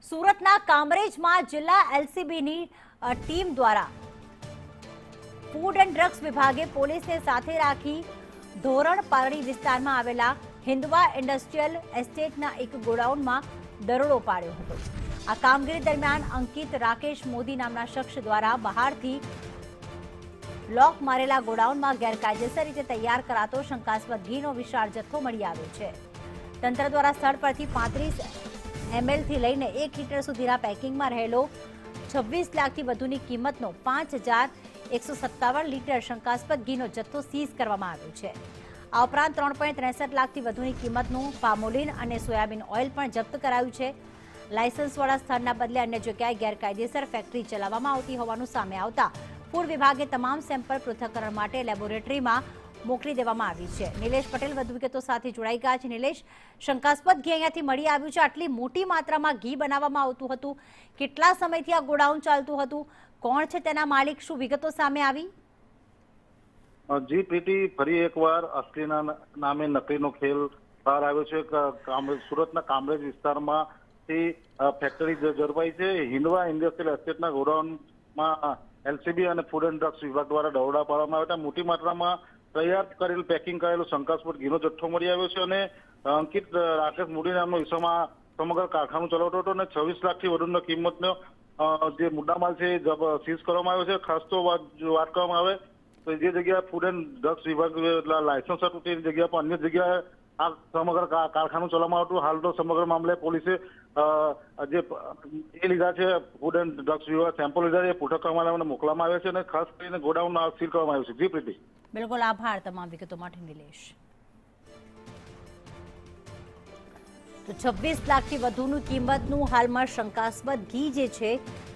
સુરતના કામરેજમાં જિલ્લા એલસીબીની ટીમ દ્વારા ફૂડ એન્ડ ડ્રગ્સ વિભાગે પોલીસને સાથે રાખી ધોરણ પારડી વિસ્તારમાં આવેલા હિન્દવા ઇન્ડસ્ટ્રીયલ એસ્ટેટના એક ગોડાઉનમાં દરોડો પાડ્યો હતો। આ કામગીરી દરમિયાન અંકિત રાકેશ મોદી નામના શખ્સ દ્વારા બહારથી લોક મારેલા ગોડાઉનમાં ગેરકાયદેસર રીતે તૈયાર કરાતો શંકાસ્પદ ઘીનો વિશાળ જથ્થો મળી આવ્યો છે। તંત્ર દ્વારા સ્થળ પરથી 35 ml થી લઈને 1 લિટર સુધીના પેકિંગમાં રહેલો 26 લાખથી વધુની કિંમતનો 5157 લીટર શંકાસ્પદ ઘીનો જથ્થો સીઝ કરવામાં આવ્યો છે। આ ઉપરાંત 3.63 લાખથી વધુની કિંમતનું પામોલિન અને સોયાબીન ઓઇલ પણ જપ્ત કરાયું છે। લાયસન્સવાળા સ્થળના બદલે અન્ય જગ્યાએ ગેરકાયદેસર ફેક્ટરી ચલાવવામાં આવતી હોવાનું સામે આવતા ફૂડ વિભાગે તમામ સેમ્પલ પૃથ્થકરણ માટે લેબોરેટરીમાં મોકલી દેવામાં આવી છે। નિલેશ પટેલ વધુ વિગતો સાથે જોડાઈ ગયા છે। નિલેશ, શંકાસ્પદ ઘી અહીંયાથી મળી આવ્યું છે, આટલી મોટી માત્રામાં ઘી બનાવવામાં આવતું હતું, કેટલા સમયથી આ ગોડાઉન ચાલતું હતું, કોણ છે તેના માલિક, શું વિગતો સામે આવી? જી પ્રીતિ, ફરી એકવાર અસલીના નામે નકલીનો ખેલ બહાર આવ્યો છે। સુરતના કામરેજ વિસ્તારમાં ફેક્ટરી ઝડપાઈ છે। હિન્દવા ઇન્ડસ્ટ્રીયલ એસ્ટેટના ગોડાઉનમાં એલસીબી અને ફૂડ એન્ડ ડ્રગ્સ વિભાગ દ્વારા દરોડા પાડવામાં આવ્યા હતા। મોટી માત્રામાં તૈયાર કરેલ પેકિંગ કરેલો શંકાસ્પદ ઘીનો જથ્થો મળી આવ્યો છે અને અંકિત રાકેશ મોદી નામનો ઈસમા સમગ્ર કારખાનું ચલાવતો હતો અને 26 લાખથી વધુનો કિંમતનો જે મુદ્દામાલ છે એ સીઝ કરવામાં આવ્યો છે। ખાસ તો વાત કરવામાં આવે તો જે જગ્યાએ ફૂડ એન્ડ ડ્રગ્સ વિભાગ લાયસન્સ હતું તે જગ્યા પર અન્ય જગ્યાએ આ સમગ્ર કારખાનું ચલાવવામાં આવતું। હાલ તો સમગ્ર મામલે પોલીસે જે એ લીધા છે, ફૂડ એન્ડ ડ્રગ્સ વિભાગ સેમ્પલ લીધા છે, પૃથ્થકરણ મોકલવામાં આવ્યા છે અને ખાસ કરીને ગોડાઉન સીલ કરવામાં આવ્યું છે। જી પ્રીતિ, બિલકુલ આભાર તમામ વિગતો માટે નિલેશ। તો 26 લાખથી વધુની કિંમતનું હાલમાં શંકાસ્પદ ઘી જે છે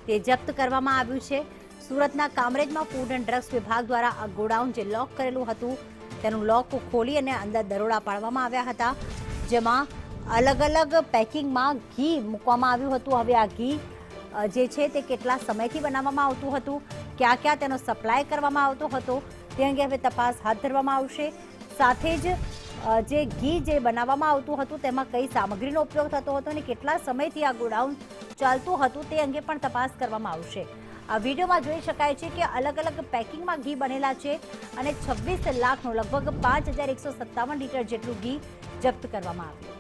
તે જપ્ત કરવામાં આવ્યું છે। સુરતના કામરેજમાં ફૂડ એન્ડ ડ્રગ્સ વિભાગ દ્વારા આ ગોડાઉન જે લોક કરેલું હતું તેનું લોક ખોલી અને અંદર દરોડા પાડવામાં આવ્યા હતા, જેમાં અલગ અલગ પેકિંગમાં ઘી મૂકવામાં આવ્યું હતું। હવે આ ઘી જે છે તે કેટલા સમયથી બનાવવામાં આવતું હતું, ક્યાં ક્યાં તેનો સપ્લાય કરવામાં આવતો હતો તે અંગે હવે તપાસ હાથ ધરવામાં આવશે। સાથે જ જે ઘી જે બનાવવામાં આવતું હતું તેમાં કઈ સામગ્રીનો ઉપયોગ થતો હતો અને કેટલા સમયથી આ ગોડાઉન ચાલતું હતું તે અંગે પણ તપાસ કરવામાં આવશે। આ વિડીયોમાં જોઈ શકાય છે કે અલગ અલગ પેકિંગમાં ઘી બનેલા છે અને 26 લાખનું લગભગ 5157 લીટર જેટલું ઘી જપ્ત કરવામાં આવ્યું।